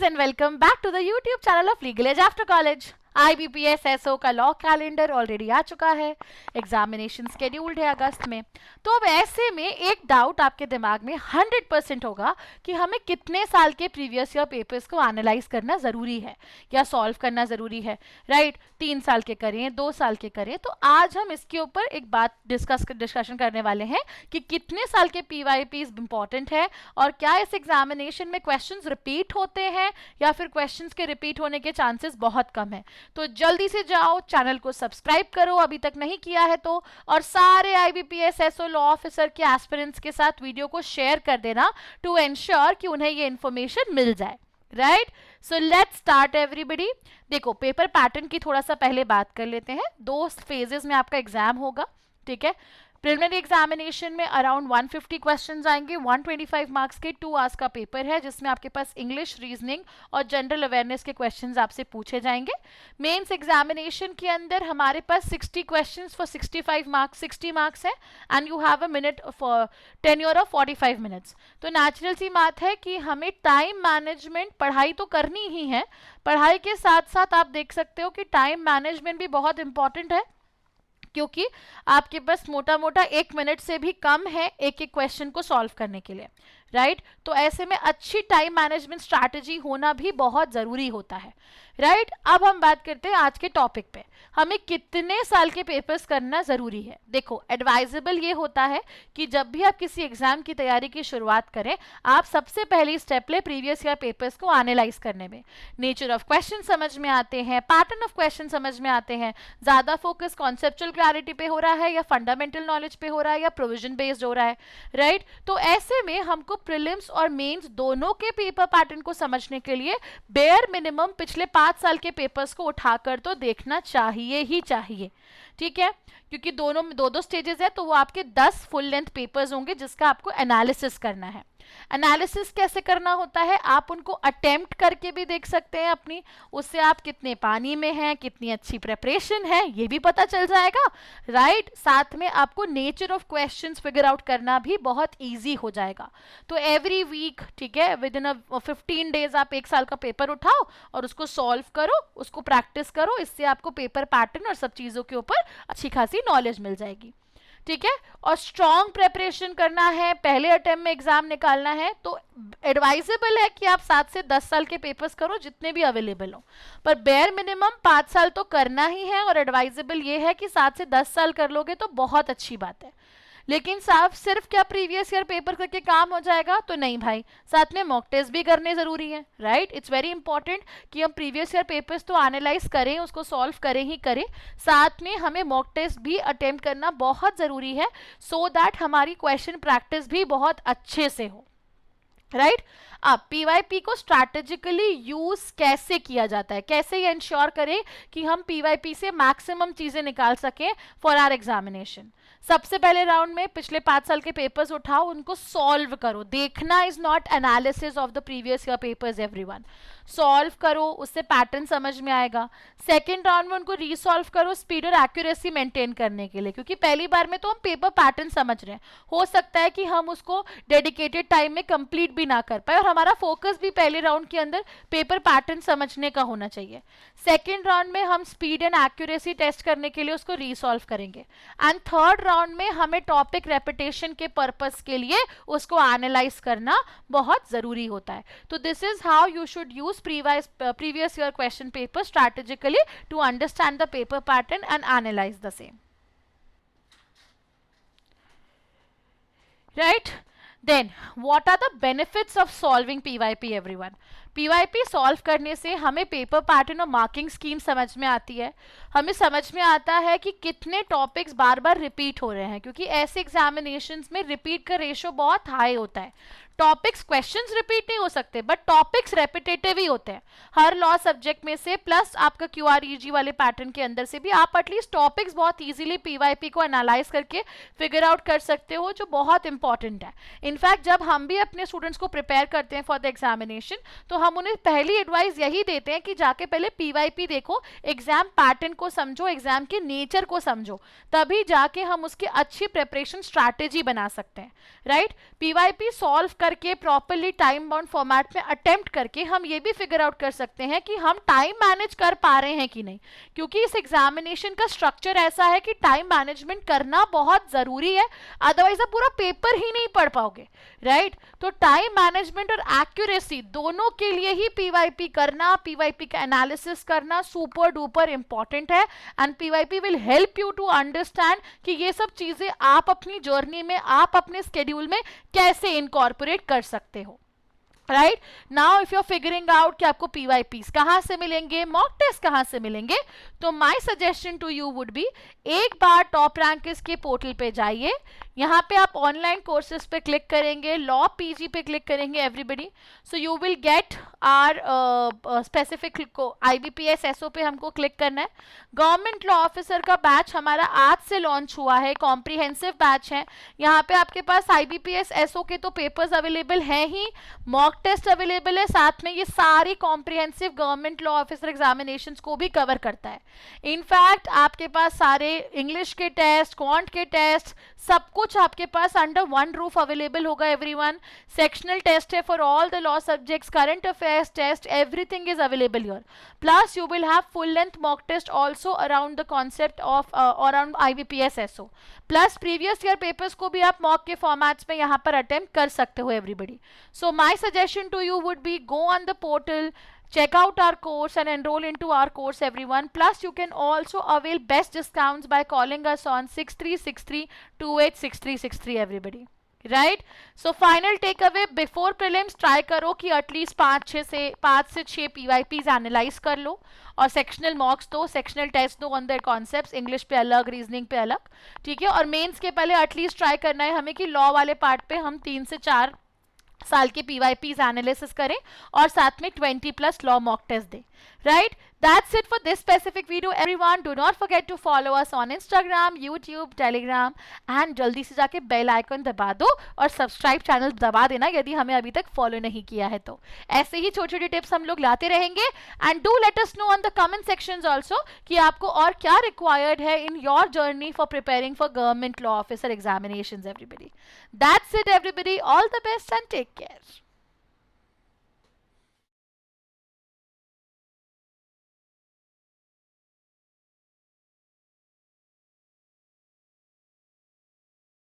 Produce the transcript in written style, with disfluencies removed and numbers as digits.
guys and welcome back to the YouTube channel of Legal Age After College. IBPS SO का law calendar already आ चुका है, examination scheduled है अगस्त में। तो अब ऐसे में एक डाउट आपके दिमाग में 100% होगा कि हमें कितने साल के प्रीवियस ईयर पेपर्स को एनालाइज करना ज़रूरी है या सॉल्व करना ज़रूरी है, राइट? 3 साल के करें, 2 साल के करें। तो आज हम इसके ऊपर एक बात डिस्कशन करने वाले हैं कि कितने साल के PYPs इंपॉर्टेंट है और क्या इस एग्जामिनेशन में क्वेश्चंस रिपीट होते हैं या फिर क्वेश्चंस के रिपीट होने के चांसेस बहुत कम है। तो जल्दी से जाओ, चैनल को सब्सक्राइब करो अभी तक नहीं किया है तो, और सारे IBPS SO लॉ ऑफिसर के एस्पिरेंट्स के साथ वीडियो को शेयर कर देना टू एंश्योर कि उन्हें ये इंफॉर्मेशन मिल जाए, right? So let's start everybody. देखो, पेपर पैटर्न की थोड़ा सा पहले बात कर लेते हैं। 2 फेजेस में आपका एग्जाम होगा, ठीक है? प्रिलिमिनरी एग्जामिनेशन में अराउंड 150 क्वेश्चंस आएंगे, 125 मार्क्स के 2 आवर्स का पेपर है जिसमें आपके पास इंग्लिश, रीजनिंग और जनरल अवेयरनेस के क्वेश्चंस आपसे पूछे जाएंगे। मेंस एग्जामिनेशन के अंदर हमारे पास 60 क्वेश्चंस फॉर 65 मार्क्स, 60 मार्क्स है and you have a minute for tenure of 45 minutes. तो नेचुरल सी बात है कि हमें टाइम मैनेजमेंट, पढ़ाई तो करनी ही है, पढ़ाई के साथ साथ आप देख सकते हो कि टाइम मैनेजमेंट भी बहुत इंपॉर्टेंट है, क्योंकि आपके पास मोटा मोटा 1 मिनट से भी कम है एक एक क्वेश्चन को सॉल्व करने के लिए, राइट? तो ऐसे में अच्छी टाइम मैनेजमेंट स्ट्रैटेजी होना भी बहुत ज़रूरी होता है, राइट? अब हम बात करते हैं आज के टॉपिक पे, हमें कितने साल के पेपर्स करना ज़रूरी है। देखो, एडवाइजेबल ये होता है कि जब भी आप किसी एग्जाम की तैयारी की शुरुआत करें, आप सबसे पहली स्टेप ले प्रीवियस ईयर पेपर्स को एनालाइज करने में। नेचर ऑफ क्वेश्चन समझ में आते हैं, पैटर्न ऑफ क्वेश्चन समझ में आते हैं, ज़्यादा फोकस कॉन्सेप्चुअल क्लैरिटी पे हो रहा है या फंडामेंटल नॉलेज पे हो रहा है या प्रोविजन बेस्ड हो रहा है, राइट? तो ऐसे में हमको प्रीलिम्स और मेंस दोनों के पेपर पैटर्न को समझने के लिए बेयर मिनिमम पिछले 5 साल के पेपर्स को उठाकर तो देखना चाहिए ही चाहिए, ठीक है? क्योंकि दोनों में 2-2 स्टेजेस है, तो वो आपके 10 फुल लेंथ पेपर्स होंगे जिसका आपको एनालिसिस करना है। एनालिसिस कैसे करना होता है, आप उनको अटेम्प्ट करके भी देख सकते हैं अपनी, उससे आप कितने पानी में हैं, कितनी अच्छी प्रिपरेशन है ये भी पता चल जाएगा, राइट? साथ में आपको nature of questions figure out करना भी बहुत इजी हो जाएगा। तो एवरी वीक, ठीक है, विद इन 15 डेज आप 1 साल का पेपर उठाओ और उसको सॉल्व करो, उसको प्रैक्टिस करो, इससे आपको पेपर पैटर्न और सब चीज़ों के ऊपर अच्छी खासी नॉलेज मिल जाएगी, ठीक है? और स्ट्रॉन्ग प्रेपरेशन करना है, पहले अटेम्प्ट में एग्जाम निकालना है, तो एडवाइजेबल है कि आप 7 से 10 साल के पेपर्स करो जितने भी अवेलेबल हो, पर बेयर मिनिमम 5 साल तो करना ही है। और एडवाइजेबल ये है कि 7 से 10 साल कर लोगे तो बहुत अच्छी बात है। लेकिन साफ सिर्फ क्या प्रीवियस ईयर पेपर करके काम हो जाएगा? तो नहीं भाई, साथ में मॉक टेस्ट भी करने ज़रूरी है, राइट? इट्स वेरी इंपॉर्टेंट कि हम प्रीवियस ईयर पेपर्स तो एनालाइज करें, उसको सॉल्व करें ही करें, साथ में हमें मॉक टेस्ट भी अटेम्प्ट करना बहुत ज़रूरी है, सो दैट हमारी क्वेश्चन प्रैक्टिस भी बहुत अच्छे से हो, राइट? अब PYP को स्ट्रैटेजिकली यूज कैसे किया जाता है, कैसे ये इंश्योर करें कि हम PYP से मैक्सिमम चीजें निकाल सकें फॉर आवर एग्जामिनेशन। सबसे पहले राउंड में पिछले 5 साल के पेपर्स उठाओ, उनको सॉल्व करो। देखना is not analysis of the previous year papers, everyone. Solve करो, उससे पैटर्न समझ में आएगा। सेकेंड राउंड में उनको रीसॉल्व करो स्पीड और एक्यूरेसी मेंटेन करने के लिए, क्योंकि पहली बार में तो हम पेपर पैटर्न समझ रहे हैं, हो सकता है कि हम उसको डेडिकेटेड टाइम में कंप्लीट भी ना कर पाए, और हमारा फोकस भी पहले राउंड के अंदर पेपर पैटर्न समझने का होना चाहिए। सेकेंड राउंड में हम स्पीड एंड एक्यूरेसी टेस्ट करने के लिए उसको रीसॉल्व करेंगे, एंड थर्ड राउंड में हमें टॉपिक रेपिटेशन के पर्पस के लिए उसको एनालाइज करना बहुत जरूरी होता है। तो this is how you should use previous year question paper strategically to understand the paper pattern and analyze the same, right? Then what are the benefits of solving PYP, everyone? PYP solve करने से हमें paper pattern और marking scheme समझ में आती है, हमें समझ में आता है कि कितने टॉपिक्स बार बार रिपीट हो रहे हैं, क्योंकि ऐसे एग्जामिनेशंस में रिपीट का रेशो बहुत हाई होता है। टॉपिक्स, क्वेश्चंस रिपीट नहीं हो सकते बट टॉपिक्स रेपिटेटिव ही होते हैं हर लॉ सब्जेक्ट में से, प्लस आपका QREG वाले पैटर्न के अंदर से भी आप एटलीस्ट टॉपिक्स बहुत इजीली PYP को एनालाइज करके फिगर आउट कर सकते हो, जो बहुत इंपॉर्टेंट है। इनफैक्ट जब हम भी अपने स्टूडेंट्स को प्रिपेयर करते हैं फॉर द एग्जामिनेशन, तो हम उन्हें पहली एडवाइस यही देते हैं कि जाके पहले PYP देखो, एग्जाम पैटर्न को समझो, एग्जाम के नेचर को समझो, तभी जाके हम उसकी अच्छी प्रिपरेशन स्ट्रैटेजी बना सकते हैं, राइट? PYP सॉल्व करके प्रॉपरली टाइम बाउंड फॉर्मेट में अटेम्प्ट करके हम ये भी फिगर आउट कर सकते हैं कि हम टाइम मैनेज कर पा रहे हैं कि नहीं, क्योंकि इस एग्जामिनेशन का स्ट्रक्चर ऐसा है कि टाइम मैनेजमेंट करना बहुत जरूरी है, अदरवाइज आप पूरा पेपर ही नहीं पढ़ पाओगे, राइट? तो टाइम मैनेजमेंट और एक्यूरेसी दोनों के लिए ही पीवाईपी करना, पीवाईपी का एनालिसिस करना सुपर डुपर इंपॉर्टेंट है। And PYP will help you to understand कि ये सब चीजें आप अपनी जर्नी में, आप अपने स्केड्यूल में कैसे इनकॉर्पोरेट कर सकते हो, right? Now if you are figuring out कि आपको पीवाईपीस कहां से मिलेंगे, मॉक टेस्ट कहां से मिलेंगे, तो my suggestion to you would be एक बार टॉप रैंकर्स के पोर्टल पे जाइए, यहाँ पे आप ऑनलाइन कोर्सेज पे क्लिक करेंगे, लॉ पीजी पे क्लिक करेंगे everybody, so you will get our specific IBPS SO पे हमको क्लिक करना है। गवर्नमेंट लॉ ऑफिसर का बैच हमारा आज से लॉन्च हुआ है, कॉम्प्रिहेंसिव बैच है। यहाँ पे आपके पास IBPS SO के तो पेपर्स अवेलेबल हैं ही, मॉक टेस्ट अवेलेबल है, साथ में ये सारी comprehensive government law officer examinations को भी कवर करता है। इनफैक्ट आपके पास सारे इंग्लिश के टेस्ट, क्वांट के टेस्ट, सब कुछ आपके पास अंडर वन रूफ अवेलेबल होगा एवरीवन। सेक्शनल टेस्ट है for all the law subjects, current affairs test, everything is available here. Plus you will have full length mock test also around the concept of around IBPS SO। Plus previous year papers को भी आप mock के formats में यहाँ पर attempt कर सकते हो everybody. So my suggestion to you would be go on the portal, check out our course and enroll into our course everyone. Plus you can also avail best discounts by calling us on 6363286363 everybody, right? So final takeaway before prelims try करो कि at least 5 से 6 PYPs analyse कर लो और sectional मॉक्स दो, sectional test दो on their concepts, English पे अलग, reasoning पे अलग, ठीक है? और मेंस के पहले एटलीस्ट ट्राई करना है हमें कि लॉ वाले पार्ट पे हम 3 से 4 साल के PYPs एनालिसिस करें और साथ में 20+ लॉ मॉक टेस्ट दें, right? That's it for this specific video everyone. Do not forget to follow us on Instagram, YouTube, Telegram and जल्दी से जाके बेल आइकन दबा दो और सब्सक्राइब चैनल दबा देना यदि हमें अभी तक फॉलो नहीं किया है तो। ऐसे ही छोटी छोटी टिप्स हम लोग लाते रहेंगे and do let us know on the comment sections also कि आपको और क्या रिक्वायर्ड है in your journey for preparing for government law officer examinations everybody. That's it everybody. All the best and take care.